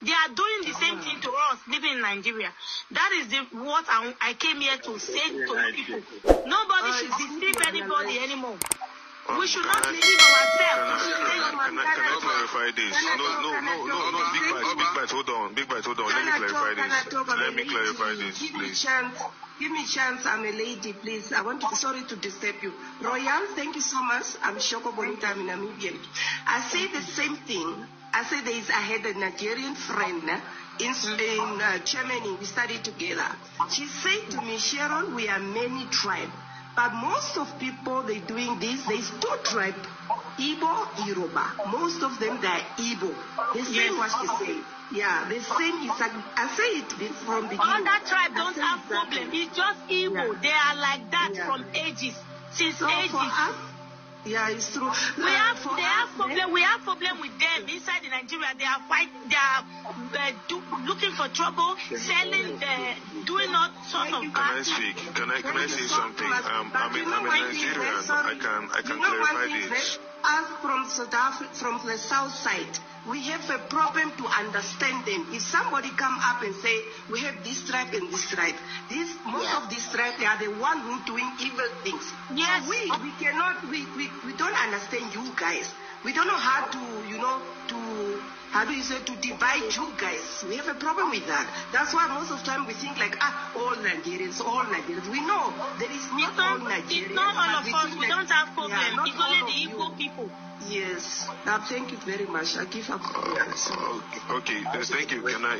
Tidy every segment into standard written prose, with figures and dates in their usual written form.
They are doing the same thing to us living in Nigeria. That is what I came here to say to people. Nobody should deceive anybody anymore. We should not deceive ourselves. Can I clarify this? No, Big Bite, hold on. Let me clarify this, please. Give me a chance. I'm a lady, please. Sorry to disturb you. Royal, thank you so much. I'm Shoko Bonita, I'm Namibian. I say the same thing. I had a Nigerian friend in Germany. We studied together. She said to me, Sharon, we are many tribes. But most of people, they're doing this. There's two tribes, Igbo, Yoruba. Most of them, they're Igbo. The same what she said. Yeah, the same is, I say it from the beginning. All that tribe don't have problem. It's just Igbo. Yeah. They are like that from ages. Since ages. For us, yeah, it's true. We have problem with them inside the Nigeria. They are looking for trouble, selling, doing all sorts of bad things. Can I say something? I'm a Nigerian. I can clarify this. Us from South Africa, from the south side, we have a problem to understand them. If somebody come up and say, we have this tribe and this tribe, most of these tribes, they are the one who doing evil things. Yes. So we don't understand you guys. We don't know how to divide you guys. We have a problem with that. That's why most of the time we think like, all Nigerians. We know there is not all Nigerians. It's not all of us. We don't have problem. It's only the Igbo people. Yes. Now, thank you very much. I give up. Okay. Thank you. Can I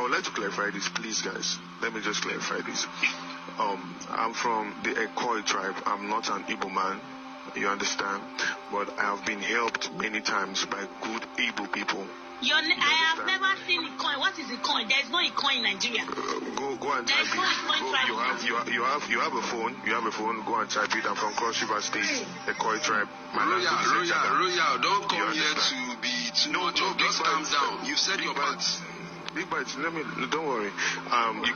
would like to clarify this, please, guys. Let me just clarify this. I'm from the Ekoi tribe. I'm not an Igbo man. You understand? But I have been helped many times by good Igbo people. I have never seen a coin. What is a coin? There is no a coin in Nigeria. Go and type it. You have a phone. Go and type it. I'm from Cross River State, the Koi tribe. Royal, don't come here to be too much. Just calm down. You said your parts. Big Bites, don't worry. You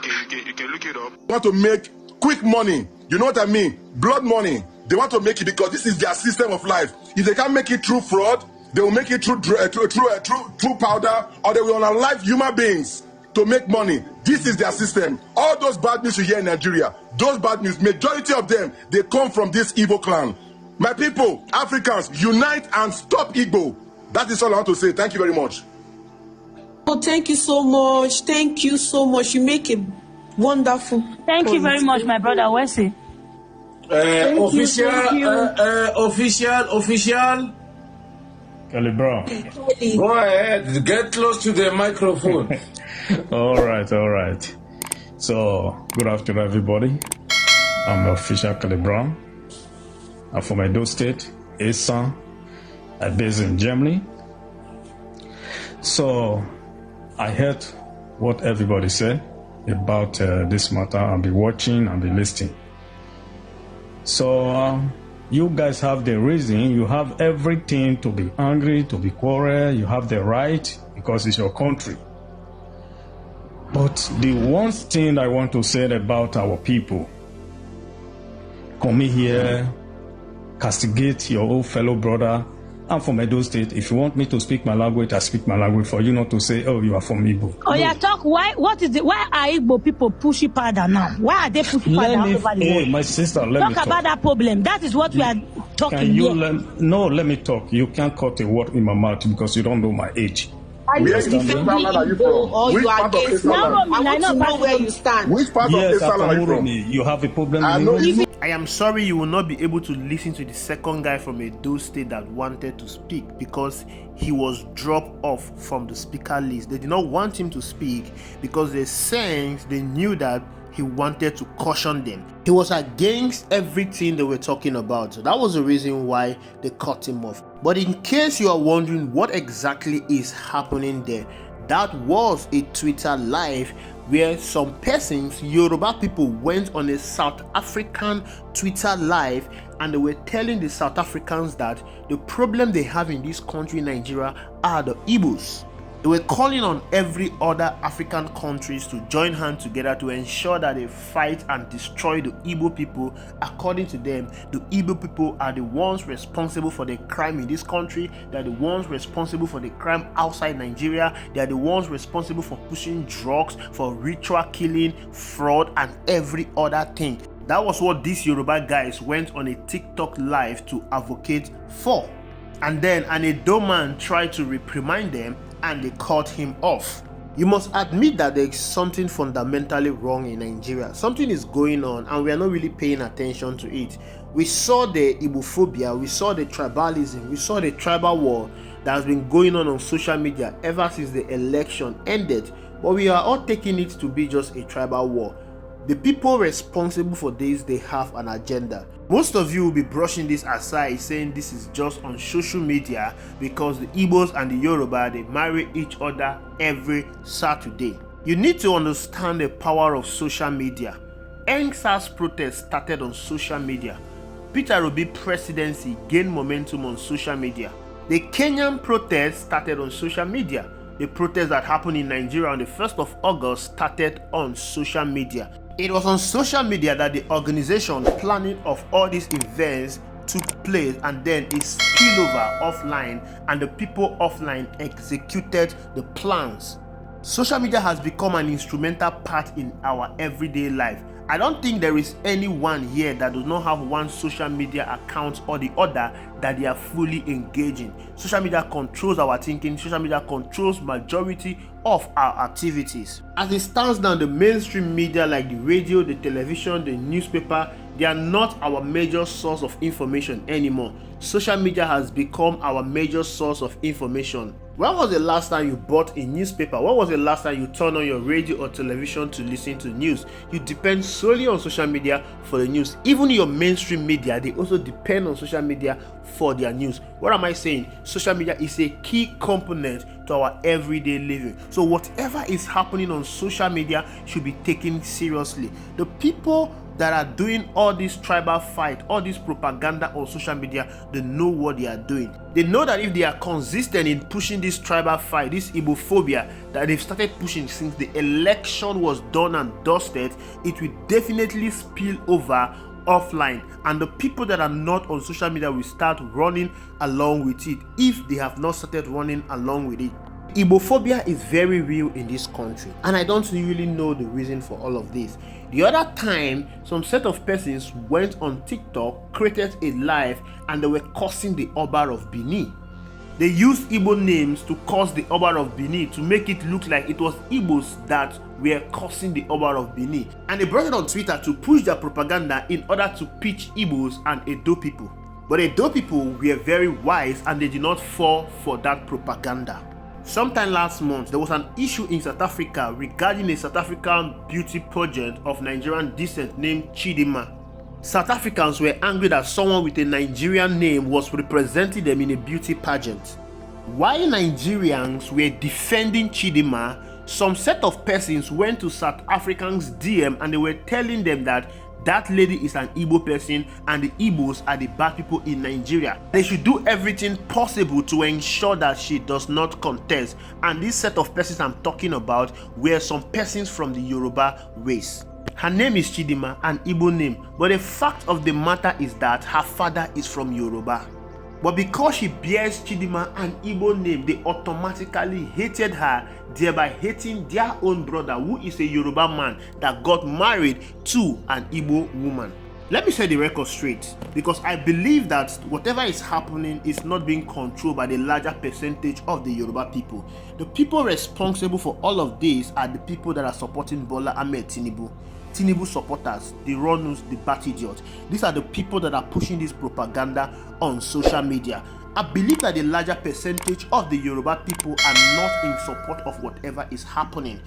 can look it up. Want to make quick money? You know what I mean? Blood money. They want to make it because this is their system of life. If they can't make it through fraud, they will make it through powder, or they will unalive human beings to make money. This is their system. All those bad news you hear in Nigeria, those bad news, majority of them, they come from this Igbo clan. My people, Africans, unite and stop Igbo. That is all I want to say. Thank you very much. Oh, thank you so much. Thank you so much. You make a wonderful. Thank you very much, my brother Wesley. Official. Kelly Brown. Go ahead. Get close to the microphone. All right. So, good afternoon, everybody. I'm Official Kelly Brown. I'm from Edo State, Esan. I'm based in Germany. So, I heard what everybody said about this matter. I'll be watching and be listening. So, you guys have the reason, you have everything to be angry, to be quarrel, you have the right because it's your country. But the one thing I want to say about our people, come here, castigate your old fellow brother. I'm from Edo State. If you want me to speak my language, I speak my language for you not to say, oh, you are from Igbo. Oh, yeah, talk. Why are Igbo people pushing powder now? Why are they pushing powder all over the world? My sister, let me talk. Talk about that problem. That is what we are talking about. Let me talk. You can't cut a word in my mouth because you don't know my age. Where are you from? Or you are against me? I want to know where you stand. Which part of Islam are you from? You have a problem. I am sorry you will not be able to listen to the second guy from Edo State that wanted to speak because he was dropped off from the speaker list. They did not want him to speak because they knew that he wanted to caution them. He was against everything they were talking about. So that was the reason why they cut him off. But in case you are wondering what exactly is happening there, that was a Twitter live where some persons, Yoruba people, went on a South African Twitter live and they were telling the South Africans that the problem they have in this country, Nigeria, are the Igbos. They were calling on every other African countries to join hands together to ensure that they fight and destroy the Igbo people. According to them, the Igbo people are the ones responsible for the crime in this country. They are the ones responsible for the crime outside Nigeria. They are the ones responsible for pushing drugs, for ritual killing, fraud, and every other thing. That was what these Yoruba guys went on a TikTok live to advocate for. And then an Edo man tried to reprimand them and they cut him off. You must admit that there is something fundamentally wrong in Nigeria. Something is going on and we are not really paying attention to it. We saw the Igbophobia, we saw the tribalism, we saw the tribal war that has been going on social media ever since the election ended. But we are all taking it to be just a tribal war. The people responsible for this, they have an agenda. Most of you will be brushing this aside, saying this is just on social media because the Igbos and the Yoruba, they marry each other every Saturday. You need to understand the power of social media. NSAS protest started on social media. Peter Obi presidency gained momentum on social media. The Kenyan protest started on social media. The protest that happened in Nigeria on the 1st of August started on social media. It was on social media that the organization planning of all these events took place, and then it spilled over offline and the people offline executed the plans. Social media has become an instrumental part in our everyday life. I don't think there is anyone here that does not have one social media account or the other that they are fully engaging. Social media controls our thinking. Social media controls majority of our activities. As it stands now, the mainstream media like the radio, the television, the newspaper, they are not our major source of information anymore. Social media has become our major source of information. When was the last time you bought a newspaper? When was the last time you turned on your radio or television to listen to news? You depend solely on social media for the news. Even your mainstream media, they also depend on social media for their news. What am I saying? Social media is a key component to our everyday living. So whatever is happening on social media should be taken seriously. The people that are doing all this tribal fight, all this propaganda on social media, they know what they are doing. They know that if they are consistent in pushing this tribal fight, this Igbophobia that they've started pushing since the election was done and dusted, it will definitely spill over offline, and the people that are not on social media will start running along with it if they have not started running along with it. Igbophobia is very real in this country, and I don't really know the reason for all of this. The other time, some set of persons went on TikTok, created a live, and they were cursing the Oba of Benin. They used Igbo names to curse the Oba of Benin to make it look like it was Igbos that were cursing the Oba of Benin. And they brought it on Twitter to push their propaganda in order to pitch Igbos and Edo people. But Edo people were very wise and they did not fall for that propaganda. Sometime last month, there was an issue in South Africa regarding a South African beauty pageant of Nigerian descent named Chidinma. South Africans were angry that someone with a Nigerian name was representing them in a beauty pageant. While Nigerians were defending Chidinma, some set of persons went to South Africans' DM and they were telling them that that lady is an Igbo person and the Igbos are the bad people in Nigeria. They should do everything possible to ensure that she does not contest. And this set of persons I'm talking about were some persons from the Yoruba race. Her name is Chidinma, an Igbo name, but the fact of the matter is that her father is from Yoruba. But because she bears Chidinma, an Igbo name, they automatically hated her, thereby hating their own brother, who is a Yoruba man that got married to an Igbo woman. Let me set the record straight, because I believe that whatever is happening is not being controlled by the larger percentage of the Yoruba people. The people responsible for all of this are the people that are supporting Bola Ahmed Tinubu. Tinubu supporters, the runners, the bat idiots. These are the people that are pushing this propaganda on social media. I believe that the larger percentage of the Yoruba people are not in support of whatever is happening.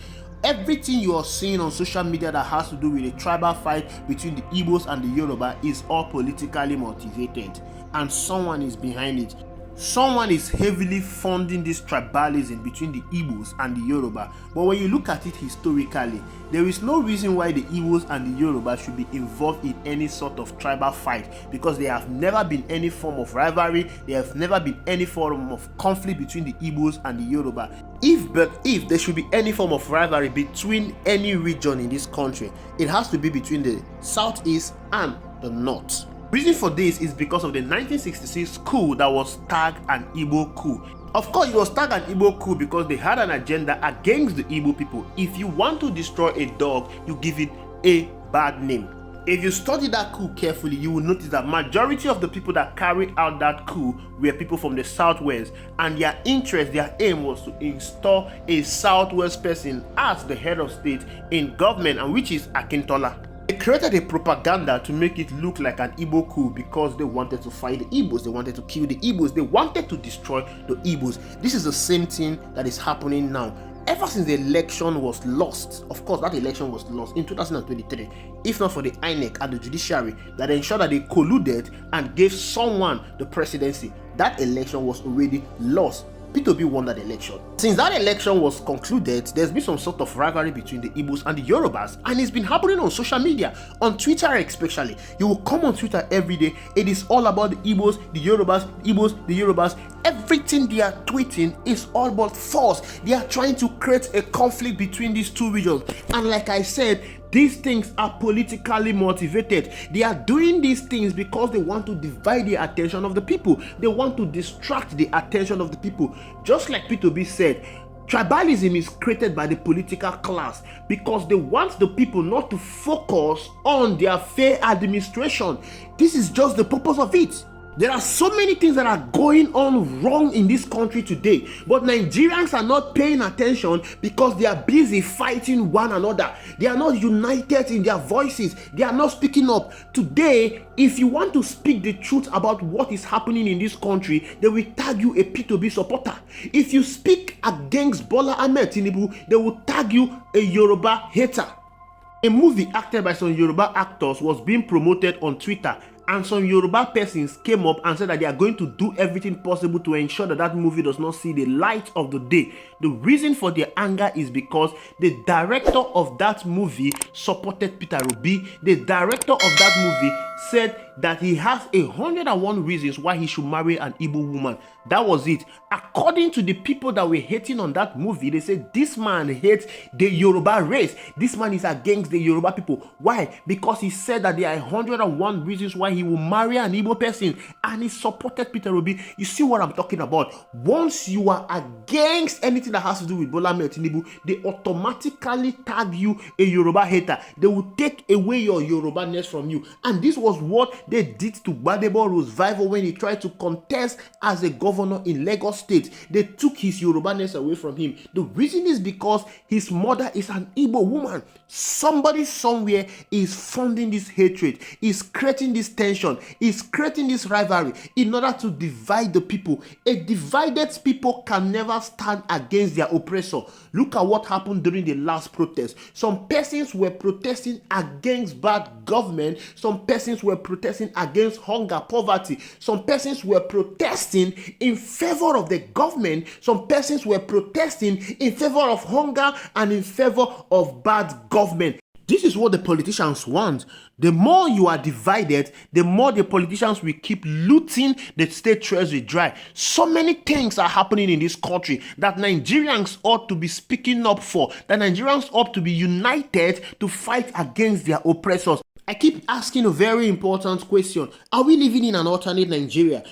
Everything you are seeing on social media that has to do with a tribal fight between the Igbos and the Yoruba is all politically motivated, and someone is behind it. Someone is heavily funding this tribalism between the Igbos and the Yoruba. But when you look at it historically, there is no reason why the Igbos and the Yoruba should be involved in any sort of tribal fight, because there have never been any form of rivalry, there have never been any form of conflict between the Igbos and the Yoruba. if there should be any form of rivalry between any region in this country, it has to be between the southeast and the north. Reason for this is because of the 1966 coup that was tagged an Igbo coup. Of course, it was tagged an Igbo coup because they had an agenda against the Igbo people. If you want to destroy a dog, you give it a bad name. If you study that coup carefully, you will notice that majority of the people that carried out that coup were people from the southwest, and their interest, their aim was to install a southwest person as the head of state in government, and which is Akintola. They created a propaganda to make it look like an Igbo coup because they wanted to fight the Igbos, they wanted to kill the Igbos, they wanted to destroy the Igbos. This is the same thing that is happening now. Ever since the election was lost, of course that election was lost in 2023, if not for the INEC and the judiciary that ensured that they colluded and gave someone the presidency, that election was already lost. P2B won that election. Since that election was concluded, there's been some sort of rivalry between the Igbos and the Yorubas, and it's been happening on social media, on Twitter especially. You will come on Twitter every day. It is all about the Igbos, the Yorubas, Igbos, the Yorubas. Everything they are tweeting is all but false. They are trying to create a conflict between these two regions. And like I said, these things are politically motivated. They are doing these things because they want to divide the attention of the people. They want to distract the attention of the people. Just like P2B said, tribalism is created by the political class because they want the people not to focus on their fair administration. This is just the purpose of it. There are so many things that are going on wrong in this country today, but Nigerians are not paying attention because they are busy fighting one another. They are not united in their voices. They are not speaking up. Today, if you want to speak the truth about what is happening in this country, they will tag you a P2B supporter. If you speak against Bola Ahmed Tinubu, they will tag you a Yoruba hater. A movie acted by some Yoruba actors was being promoted on Twitter, and some Yoruba persons came up and said that they are going to do everything possible to ensure that that movie does not see the light of the day. The reason for their anger is because the director of that movie supported Peter Obi. The director of that movie said that he has 101 reasons why he should marry an Igbo woman. That was it. According to the people that were hating on that movie, they said this man hates the Yoruba race. This man is against the Yoruba people. Why? Because he said that there are 101 reasons why he will marry an Igbo person, and he supported Peter Obi. You see what I'm talking about? Once you are against anything that has to do with Bola Ahmed Tinubu, they automatically tag you a Yoruba hater. They will take away your Yoruba-ness from you. And this was what they did to Gbadebo Roosevelt when he tried to contest as a governor in Lagos State. They took his Yoruba-ness away from him. The reason is because his mother is an Igbo woman. Somebody somewhere is funding this hatred, is creating this tension, is creating this rivalry in order to divide the people. A divided people can never stand against their oppressor. Look at what happened during the last protest. Some persons were protesting against bad government. Some persons were protesting against hunger, poverty. Some persons were protesting in favor of the government. Some persons were protesting in favor of hunger and in favor of bad government. This is what the politicians want. The more you are divided, the more the politicians will keep looting the state treasury dry. So many things are happening in this country that Nigerians ought to be speaking up for, that Nigerians ought to be united to fight against their oppressors. I keep asking a very important question. Are we living in an alternate Nigeria?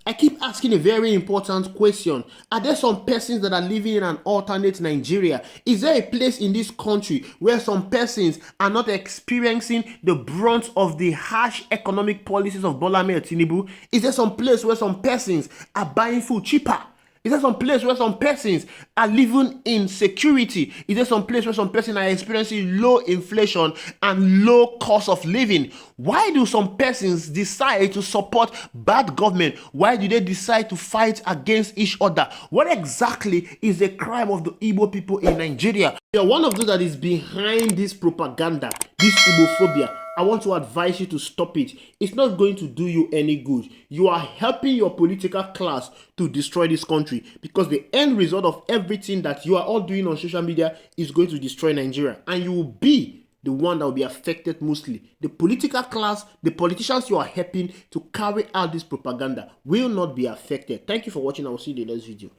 I keep asking a very important question. Are there some persons that are living in an alternate Nigeria? Is there a place in this country where some persons are not experiencing the brunt of the harsh economic policies of Bola Ahmed Tinubu? Is there some place where some persons are buying food cheaper? Is there some place where some persons are living in security? Is there some place where some persons are experiencing low inflation and low cost of living? Why do some persons decide to support bad government? Why do they decide to fight against each other? What exactly is the crime of the Igbo people in Nigeria? You're one of those that is behind this propaganda, this Igbophobia. I want to advise you to stop it. It's not going to do you any good. You are helping your political class to destroy this country, because the end result of everything that you are all doing on social media is going to destroy Nigeria, and you will be the one that will be affected mostly. The political class, the politicians you are helping to carry out this propaganda will not be affected. Thank you for watching. I will see you in the next video.